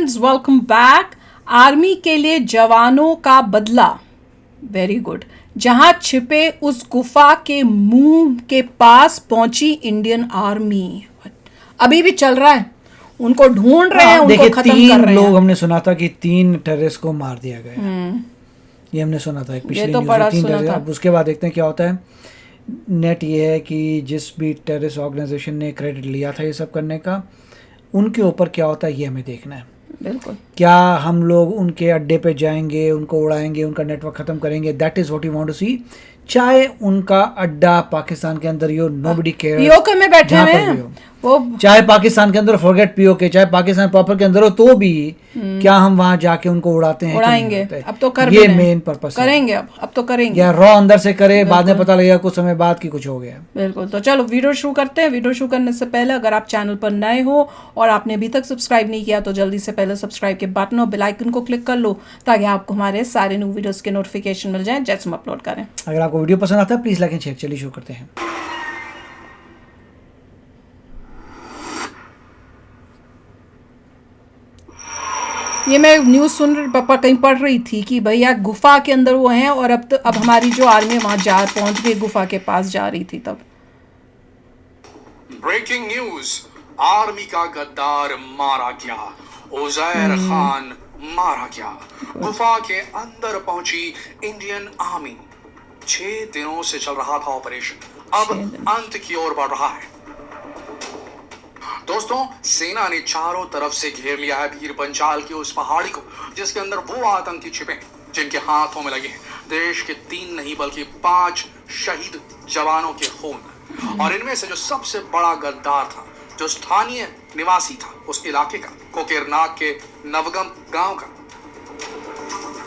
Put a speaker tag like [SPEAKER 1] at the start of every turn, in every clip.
[SPEAKER 1] Friends, welcome back. Army के लिए जवानों का बदला, वेरी गुड। जहां छिपे उस गुफा के मुंह के पास पहुंची इंडियन आर्मी। अभी भी चल रहा है, उनको ढूंढ रहे हैं, उनको खत्म कर
[SPEAKER 2] तीन
[SPEAKER 1] रहे
[SPEAKER 2] लोग
[SPEAKER 1] हैं।
[SPEAKER 2] हमने सुना था कि 3 टेररिस्ट को मार दिया गया। ये हमने सुना था एक पिछली
[SPEAKER 1] तो
[SPEAKER 2] न्यूज़
[SPEAKER 1] बड़ा
[SPEAKER 2] में 3
[SPEAKER 1] सुना
[SPEAKER 2] टेररिस्ट।
[SPEAKER 1] था।
[SPEAKER 2] अब उसके बाद देखते हैं क्या होता है। नेट ये है कि जिस भी टेररिस्ट ऑर्गेनाइजेशन ने क्रेडिट लिया था ये सब करने का, उनके ऊपर क्या होता है ये हमें देखना है।
[SPEAKER 1] बिल्कुल।
[SPEAKER 2] क्या हम लोग उनके अड्डे पे जाएंगे, उनको उड़ाएंगे, उनका नेटवर्क खत्म करेंगे? That is what you want to see. चाहे उनका अड्डा पाकिस्तान के अंदर ही हो, नोबडी केयर।
[SPEAKER 1] पीओके में बैठे हुए हैं वो,
[SPEAKER 2] चाहे पाकिस्तान के अंदर, फॉरगेट पीओके, चाहे पाकिस्तान प्रॉपर के अंदर हो तो भी क्या हम वहां जाके उनको उड़ाते हैं?
[SPEAKER 1] उड़ाएंगे। अब तो कर
[SPEAKER 2] ये मेन पर्पस
[SPEAKER 1] करेंगे। अब तो करेंगे।
[SPEAKER 2] या रॉ अंदर से करे, बाद में पता लगेगा कुछ समय बाद कि कुछ हो गया।
[SPEAKER 1] बिल्कुल। तो चलो वीडियो शुरू करते हैं। वीडियो शुरू करने से पहले अगर आप चैनल पर नए हो और आपने अभी तक सब्सक्राइब नहीं किया तो जल्दी से पहले सब्सक्राइब के बटन और बेल आइकन को क्लिक कर लो ताकि आपको हमारे सारे न्यू वीडियोस के नोटिफिकेशन मिल जाएं जैसे हम अपलोड करें।
[SPEAKER 2] अगर आपको वीडियो पसंद आता है प्लीज लाइक एंड शेयर। चलिए शुरू करते हैं।
[SPEAKER 1] ये मैं न्यूज़ कहीं पढ़ रही थी कि भैया गुफा के अंदर वो हैं और अब हमारी जो आर्मी वहां पहुंच गई, गुफा के पास जा रही थी तब।
[SPEAKER 3] ब्रेकिंग न्यूज, आर्मी का गद्दार मारा गया, उजैर खान मारा गया। गुफा के अंदर पहुंची इंडियन आर्मी। 6 दिनों से चल रहा था ऑपरेशन, अब अंत की ओर बढ़ रहा है। दोस्तों, सेना ने चारों तरफ से घेर लिया है भीर पंचाल की उस पहाड़ी को जिसके अंदर वो आतंकी छिपे हैं जिनके हाथों में लगे हैं देश के 3 नहीं बल्कि 5 शहीद जवानों के खून। और इनमें से जो सबसे बड़ा गद्दार था, जो स्थानीय निवासी था उस इलाके का, कोकेरनाग के नवगम गांव का,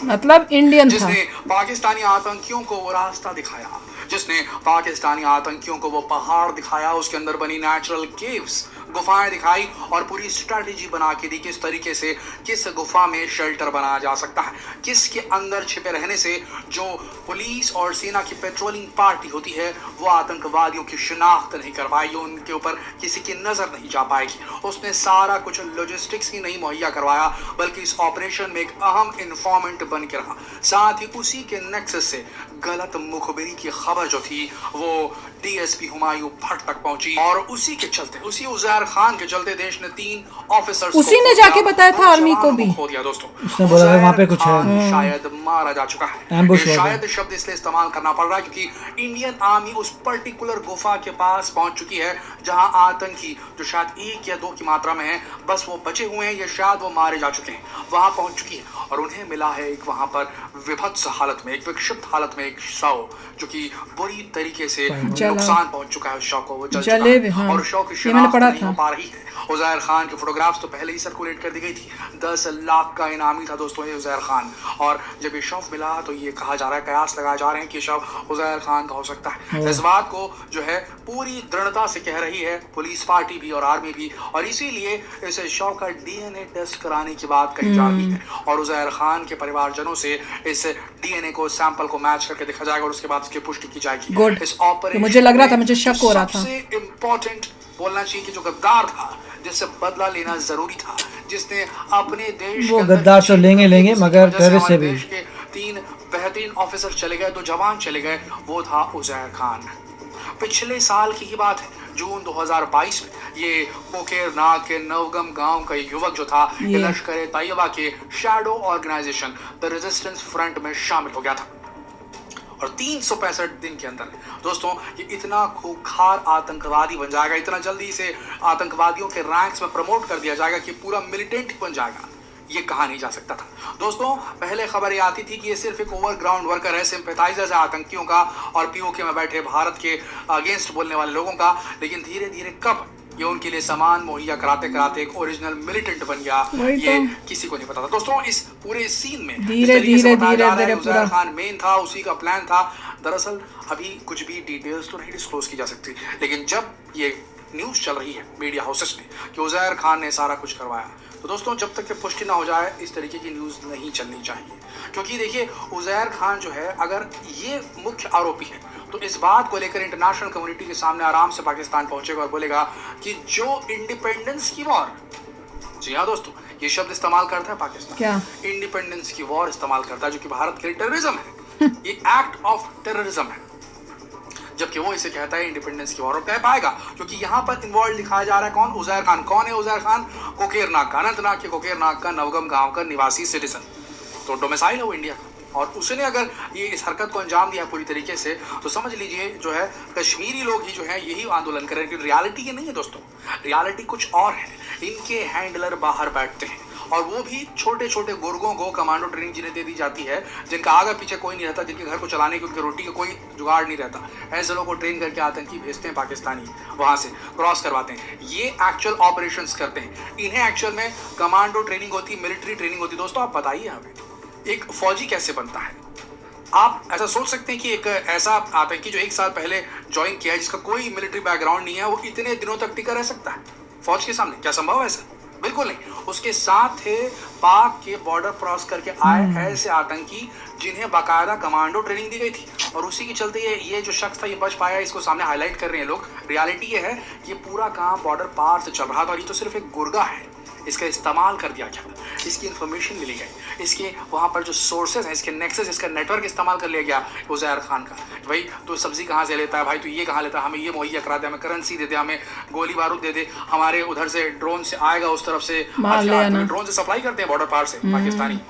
[SPEAKER 1] मतलब इंडियन था,
[SPEAKER 3] जिसने पाकिस्तानी आतंकियों को वो रास्ता दिखाया, जिसने पाकिस्तानी आतंकियों को वो पहाड़ दिखाया, उसके अंदर बनी नेचुरल केव्स, गुफाएं दिखाई और पूरी स्ट्रेटेजी बना के दी किस तरीके से किस गुफा में शेल्टर बनाया जा सकता है, किसके अंदर छिपे रहने से जो पुलिस और सेना की पेट्रोलिंग पार्टी होती है वो आतंकवादियों की शिनाख्त नहीं कर पाएगी, उनके ऊपर किसी की नजर नहीं जा पाएगी। उसने सारा कुछ लॉजिस्टिक्स ही नहीं मुहैया करवाया बल्कि इस ऑपरेशन में एक अहम इन्फॉर्मेंट बन के रहा। साथ ही उसी के नेक्सस से गलत मुखबिरी की खबर जो थी वो डीएसपी हुमायूं भट्ट तक पहुंची और उसी के चलते, उसी उजैर खान के चलते देश ने 3 ऑफिसर्स
[SPEAKER 1] उसी ने जाके बताया था आर्मी को भी
[SPEAKER 3] खो दिया। दोस्तों,
[SPEAKER 2] उसने बोला था वहाँ पे कुछ है,
[SPEAKER 3] शायद मारा जा चुका है। ये शायद शब्द इसलिए इस्तेमाल करना पड़ रहा है क्योंकि इंडियन आर्मी उस पर्टिकुलर गुफा के पास पहुंच चुकी है जहां आतंकी जो शायद 1 या 2 की मात्रा में है, बस वो बचे हुए हैं या शायद वो मारे जा चुके हैं, वहां पहुंच चुकी है। और उन्हें मिला है एक वहां पर विभत्स हालत में, एक विक्षिप्त हालत में एक शव जो कि बुरी तरीके से नुकसान पहुंच चुका है। उस शव को वो जल चुका है
[SPEAKER 1] हाँ।
[SPEAKER 3] और शव की शिनाख्त नहीं हो पा रही है। उजैर खान की फोटोग्राफ्स तो पहले ही सर्कुलेट कर दी गई थी। 10 लाख का इनामी था दोस्तों ये उजैर खान। और जब ये शव मिला तो ये कहा जा रहा है, कयास लगाए जा रहे हैं कि शव उजैर खान का हो सकता है। इस बात को जो है पूरी दृढ़ता से कह रही है पुलिस पार्टी भी और आर्मी भी, और इसीलिए इस शव का डीएनए टेस्ट कराने की बात कही जा रही है और उजैर खान के परिवारजनों से इस डीएनए को सैंपल को मैच करके देखा जाएगा और उसके बाद उसकी पुष्टि की जाएगी। इस ऑपरेशन
[SPEAKER 1] मुझे लग रहा था, मुझे शक हो रहा था।
[SPEAKER 3] सबसे इंपॉर्टेंट बोलना चाहिए कि जो गद्दार था, जिससे बदला लेना जरूरी था, जिसने अपने देश
[SPEAKER 2] वो गद्दार तो लेंगे मगर टेररिस्ट से भी
[SPEAKER 3] 3 बेहतरीन ऑफिसर चले गए, 2 जवान चले गए, वो था उजैर खान। पिछले साल की ही बात है, जून 2022 में ये कोकेरनाग के नवगम गांव का युवक जो था लश्कर तैयबा के shadow organisation the resistance front में शामिल हो गया था और 365 दिन के अंदर दोस्तों ये इतना खूंखार आतंकवादी बन जाएगा, इतना जल्दी से आतंकवादियों के रैंक्स में प्रमोट कर दिया जाएगा कि पूरा मिलिटेंट बन जाएगा, ये कहा नहीं जा सकता था। दोस्तों, पहले खबर ये आती थी कि ये सिर्फ एक ओवरग्राउंड वर्कर है, सिंपैथाइजर है आतंकियों का और पीओके में बैठे भारत के अगेंस्ट बोलने वाले लोगों का, लेकिन धीरे धीरे कब ये उनके लिए सामान मुहैया कराते कराते एक ओरिजिनल मिलिटेंट बन गया, ये किसी को नहीं पता था। दोस्तों, इस पूरे सीन में
[SPEAKER 1] धीरे धीरे
[SPEAKER 3] उजैर खान मेन था, उसी का प्लान था। दरअसल अभी कुछ भी डिटेल्स तो नहीं डिस्क्लोज की जा सकती, लेकिन जब ये न्यूज चल रही है मीडिया हाउसेस में कि उजैर खान ने सारा कुछ करवाया, तो दोस्तों जब तक कि पुष्टि ना हो जाए इस तरीके की न्यूज नहीं चलनी चाहिए। क्योंकि देखिए, उजैर खान जो है अगर ये मुख्य आरोपी है तो इस बात को लेकर इंटरनेशनल कम्युनिटी के सामने आराम से पाकिस्तान पहुंचेगा और बोलेगा कि जो इंडिपेंडेंस की वॉर, जी हाँ दोस्तों, ये शब्द इस्तेमाल करता है पाकिस्तान।
[SPEAKER 1] क्या?
[SPEAKER 3] इंडिपेंडेंस की वॉर इस्तेमाल करता है, जो कि भारत के लिए टेररिज्म है। ये एक्ट ऑफ टेररिज्म है, जबकि वो इसे कहता है इंडिपेंडेंस की वॉर। और कह पाएगा क्योंकि यहाँ पर इन्वॉल्व दिखाया जा रहा है कौन? उजैर खान। कौन है उजैर खान? कोकेरनाग का, अनंतनाग के कोकेरनाग का नवगम गांव का निवासी सिटीजन, तो डोमिसाइल है वो इंडिया का। और उसने अगर ये इस हरकत को अंजाम दिया पूरी तरीके से, तो समझ लीजिए जो है कश्मीरी लोग ही जो है यही आंदोलन करें। लेकिन रियलिटी ये नहीं है दोस्तों, रियलिटी कुछ और है। इनके हैंडलर बाहर बैठते हैं, और वो भी छोटे छोटे गुर्गों को कमांडो ट्रेनिंग जिन्हें दे दी जाती है, जिनका आगे पीछे कोई नहीं रहता, जिनके घर को चलाने की, उनकी रोटी का कोई जुगाड़ नहीं रहता। ऐसे लोगों को ट्रेन करके आतंकी भेजते हैं पाकिस्तानी, वहाँ से क्रॉस करवाते हैं। ये एक्चुअल ऑपरेशंस करते हैं। इन्हें एक्चुअल में कमांडो ट्रेनिंग होती है, मिलिट्री ट्रेनिंग होती है। दोस्तों आप बताइए हमें, एक फौजी कैसे बनता है? आप ऐसा सोच सकते हैं कि एक ऐसा आतंकी जो 1 साल पहले ज्वाइन किया है, जिसका कोई मिलिट्री बैकग्राउंड नहीं है, वो इतने दिनों तक टिका रह सकता है फौज के सामने? क्या संभव है ऐसा? बिल्कुल नहीं। उसके साथ थे पाक के बॉर्डर क्रॉस करके आए ऐसे आतंकी जिन्हें बाकायदा कमांडो ट्रेनिंग दी गई थी, और उसी के चलते ये जो शख्स था ये बच पाया। इसको सामने हाईलाइट कर रहे हैं लोग। रियलिटी ये है कि ये पूरा काम बॉर्डर पार से चल रहा था, और ये तो सिर्फ एक गुर्गा है। इसका इस्तेमाल कर दिया गया, इसकी इन्फॉर्मेशन मिली गई, इसके वहाँ पर जो सोर्सेज हैं, इसके नेक्सस, इसका नेटवर्क इस्तेमाल कर लिया गया उजैर खान का। भाई तू सब्जी कहाँ से लेता है, भाई तू ये कहाँ लेता है, हमें ये मुहैया करा दे, हमें करेंसी दे दे, हमें गोली बारूद दे दे, हमारे उधर से ड्रोन से आएगा, उस तरफ से ड्रोन से सप्लाई करते हैं बॉर्डर पार से पाकिस्तानी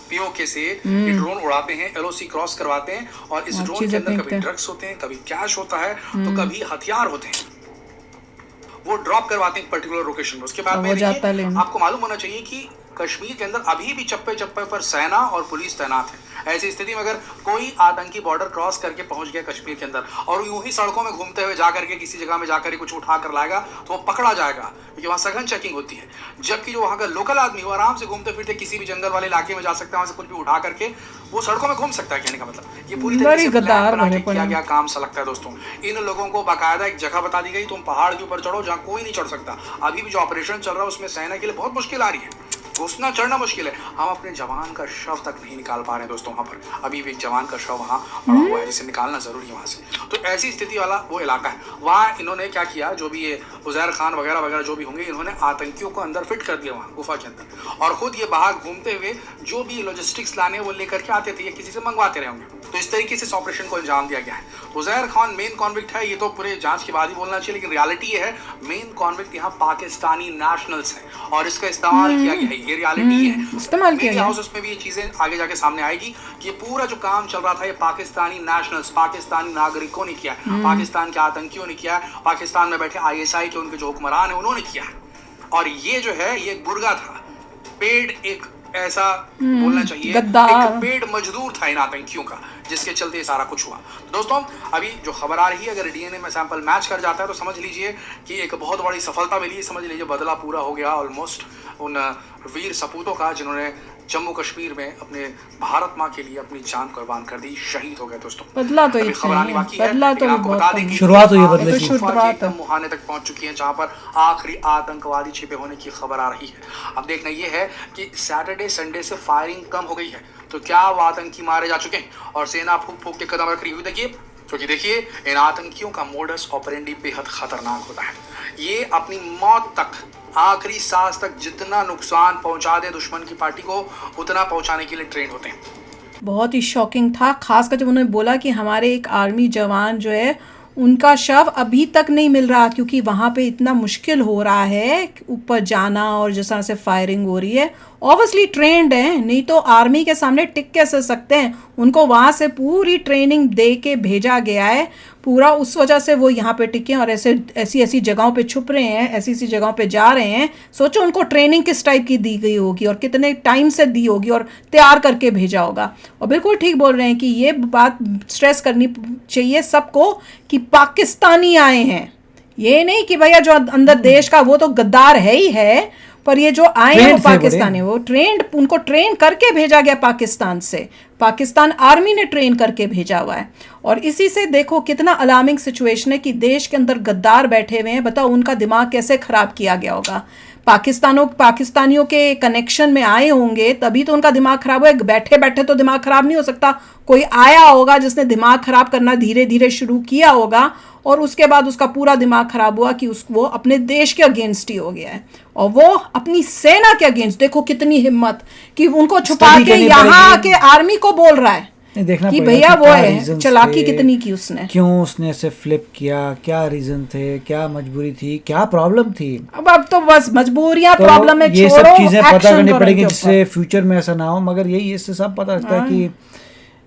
[SPEAKER 3] पीओके से ये ड्रोन उड़ाते हैं, एलओसी क्रॉस करवाते हैं, और इस ड्रोन के अंदर कभी ड्रग्स होते हैं, कभी कैश होता है, तो कभी हथियार होते हैं। वो ड्रॉप करवाते हैं एक पर्टिकुलर लोकेशन में। उसके बाद में आपको मालूम होना चाहिए कि कश्मीर के अंदर अभी भी चप्पे चप्पे पर सेना और पुलिस तैनात है। ऐसी स्थिति में अगर कोई आतंकी बॉर्डर क्रॉस करके पहुंच गया कश्मीर के अंदर, और यूं ही सड़कों में घूमते हुए जाकर के किसी जगह में जाकर कुछ उठा कर लाएगा, तो वो पकड़ा जाएगा, क्योंकि वहाँ सघन चेकिंग होती है। जबकि जो वहाँ का लोकल आदमी वो आराम से घूमते फिरते किसी भी जंगल वाले इलाके में जा सकता है, वहाँ से कुछ भी उठा करके वो सड़कों में घूम सकता है। कहने का मतलब ये पूरी तरीके से प्लान बना के किया गया काम सा लगता है दोस्तों। इन लोगों को बाकायदा एक जगह बता दी गई, तुम पहाड़ के ऊपर चढ़ो जहाँ कोई नहीं चढ़ सकता। अभी भी जो ऑपरेशन चल रहा है उसमें सेना के लिए बहुत मुश्किल आ रही है, घुसना चढ़ना मुश्किल है। हम अपने जवान का शव तक नहीं निकाल पा रहे हैं दोस्तों। वहाँ पर अभी भी एक जवान का शव वहाँ पड़ा हुआ है, जिसे निकालना जरूरी है वहाँ से। तो ऐसी स्थिति वाला वो इलाका है। वहाँ इन्होंने क्या किया, जो भी ये उजैर खान वगैरह वगैरह जो भी होंगे, इन्होंने आतंकियों को अंदर फिट कर दिया वहाँ गुफा के अंदर, और खुद ये बाहर घूमते हुए जो भी लॉजिस्टिक्स लाने वो लेकर के आते थे, ये किसी से मंगवाते रहे होंगे। तो इस तरीके से इस ऑपरेशन को अंजाम दिया गया है। उजैर खान मेन कॉन्विक्ट है, ये तो पूरे जांच के बाद ही बोलना चाहिए, लेकिन रियलिटी ये है मेन कॉन्विक्ट यहाँ पाकिस्तानी नेशनल्स हैं, और इसका इस्तेमाल किया गया है। ये रियलिटी है।
[SPEAKER 1] इस्तेमाल किया गया।
[SPEAKER 3] हाउस में भी ये चीजें आगे जाके सामने आएगी कि ये पूरा जो काम चल रहा था ये पाकिस्तानी नेशनल्स, पाकिस्तानी नागरिकों ने किया है, पाकिस्तान के आतंकियों ने किया है, पाकिस्तान में बैठे आईएसआई के उनके जो हुक्मरान है उन्होंने किया है। और ये जो है ये गुर्गा था, पेड एक ऐसा बोलना चाहिए, एक पेड मजदूर था इन आतंकियों का, जिसके चलते ये सारा कुछ हुआ। तो दोस्तों अभी जो खबर आ रही है, अगर डीएनए में सैंपल मैच कर जाता है तो समझ लीजिए कि एक बहुत बड़ी सफलता मिली। समझ लीजिए बदला पूरा हो गया ऑलमोस्ट उन वीर सपूतों का, जिन्होंने जम्मू कश्मीर में अपने भारत माँ के लिए अपनी जान कुर्बान कर दी, शहीद हो गए दोस्तों।
[SPEAKER 1] बदला तो ये बदला तो
[SPEAKER 3] बता दें कि
[SPEAKER 2] शुरुआत हुई है बदले की,
[SPEAKER 3] एकदम मुहाने तक पहुंच चुकी है, जहां पर आखिरी आतंकवादी छिपे होने की खबर आ रही है। अब देखना ये है कि सैटरडे संडे से फायरिंग कम हो गई है, तो क्या वो आतंकी मारे जा चुके हैं और सेना फूक फूक के कदम रख रही हुई। देखिए क्योंकि देखिए इन आतंकियों का मोडस ऑपरेंडी बेहद खतरनाक होता है। ये अपनी मौत तक, आखिरी सांस तक जितना नुकसान पहुंचा दे दुश्मन की पार्टी को, उतना पहुंचाने के लिए ट्रेन होते हैं।
[SPEAKER 1] बहुत ही शॉकिंग था, खासकर जब उन्होंने बोला कि हमारे एक आर्मी जवान जो है उनका शव अभी तक नहीं मिल रहा, क्योंकि वहाँ पे इतना मुश्किल हो रहा है ऊपर जाना, और जिस तरह से फायरिंग हो रही है। ऑब्वियसली ट्रेंड है, नहीं तो आर्मी के सामने टिक कैसे सकते हैं। उनको वहाँ से पूरी ट्रेनिंग दे के भेजा गया है पूरा, उस वजह से वो यहाँ पे टिके और ऐसी जगहों पे छुप रहे हैं, ऐसी जगहों पे जा रहे हैं। सोचो उनको ट्रेनिंग किस टाइप की दी गई होगी और कितने टाइम से दी होगी और तैयार करके भेजा होगा। और बिल्कुल ठीक बोल रहे हैं कि ये बात स्ट्रेस करनी चाहिए सबको कि पाकिस्तानी आए हैं, ये नहीं कि भैया जो अंदर देश का वो तो गद्दार है ही है, पर ये जो आए हैं वो पाकिस्तानी, वो ट्रेंड, उनको ट्रेन करके भेजा गया पाकिस्तान से, पाकिस्तान आर्मी ने ट्रेन करके भेजा हुआ है। और इसी से देखो कितना अलार्मिंग सिचुएशन है कि देश के अंदर गद्दार बैठे हुए हैं। बताओ उनका दिमाग कैसे खराब किया गया होगा। पाकिस्तानियों के कनेक्शन में आए होंगे तभी तो उनका दिमाग खराब हुआ। बैठे बैठे तो दिमाग खराब नहीं हो सकता, कोई आया होगा जिसने दिमाग खराब करना धीरे धीरे शुरू किया होगा, और उसके बाद उसका पूरा दिमाग खराब हुआ कि वो अपने देश के अगेंस्ट ही हो गया है। और वो अपनी सेना के अगेंस्ट, देखो कितनी हिम्मत कि उनको छुपा
[SPEAKER 2] Study
[SPEAKER 1] के
[SPEAKER 2] करनी
[SPEAKER 1] यहाँ
[SPEAKER 2] पड़ेगी।
[SPEAKER 1] के आर्मी को बोल रहा है
[SPEAKER 2] नहीं, देखना
[SPEAKER 1] कि
[SPEAKER 2] पड़ेगा
[SPEAKER 1] भैया
[SPEAKER 2] कि
[SPEAKER 1] वो
[SPEAKER 2] क्या
[SPEAKER 1] है,
[SPEAKER 2] reasons
[SPEAKER 1] चालाकी
[SPEAKER 2] थे,
[SPEAKER 1] कितनी की उसने।
[SPEAKER 2] क्यों उसने ऐसे फ्लिप किया, क्या रीजन थे, क्या मजबूरी थी, क्या प्रॉब्लम थी।
[SPEAKER 1] अब तो बस मजबूरियां
[SPEAKER 2] तो
[SPEAKER 1] प्रॉब्लम में
[SPEAKER 2] ये
[SPEAKER 1] छोड़ो,
[SPEAKER 2] सब चीजें पता
[SPEAKER 1] action
[SPEAKER 2] करनी
[SPEAKER 1] करो
[SPEAKER 2] पड़ेगी
[SPEAKER 1] इनके
[SPEAKER 2] जिससे
[SPEAKER 1] ऊपर।
[SPEAKER 2] फ्यूचर में ऐसा ना हो। मगर यही इससे सब पता लगता है कि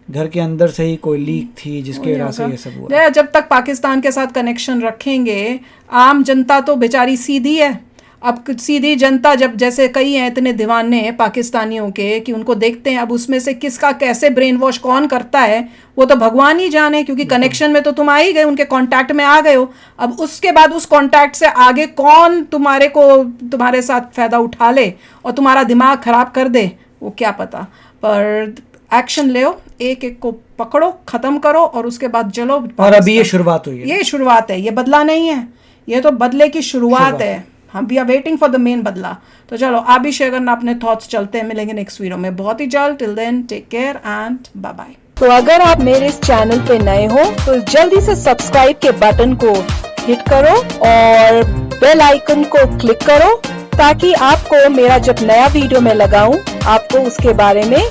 [SPEAKER 2] घर के अंदर से ही कोई लीक थी जिसकी वजह से ये सब हुआ।
[SPEAKER 1] जब तक पाकिस्तान के साथ कनेक्शन रखेंगे, आम जनता तो बेचारी सीधी है। अब सीधी जनता, जब जैसे कई हैं इतने दीवाने हैं पाकिस्तानियों के कि उनको देखते हैं, अब उसमें से किसका कैसे ब्रेन वॉश कौन करता है वो तो भगवान ही जाने, क्योंकि कनेक्शन में तो तुम आ ही गए, उनके कांटेक्ट में आ गए हो। अब उसके बाद उस कांटेक्ट से आगे कौन तुम्हारे साथ फायदा उठा ले और तुम्हारा दिमाग खराब कर दे, वो क्या पता। पर एक्शन ले, एक एक को पकड़ो, खत्म करो और उसके बाद चलो।
[SPEAKER 2] और अभी ये शुरुआत हुई है,
[SPEAKER 1] ये शुरुआत है, ये बदला नहीं है, ये तो बदले की शुरुआत है। हम we are waiting for the main बदला। तो चलो आप भी शेयर करना अपने थॉट्स, चलते हैं, मिलेंगे नेक्स्ट वीडियो में बहुत ही जल्द। Till then take care and bye bye.
[SPEAKER 4] तो अगर आप मेरे इस चैनल पे नए हो तो जल्दी से सब्सक्राइब के बटन को हिट करो और बेल आइकन को क्लिक करो ताकि आपको मेरा जब नया वीडियो मैं लगाऊं आपको उसके बारे में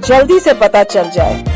[SPEAKER 4] जल्दी से पता चल जाए।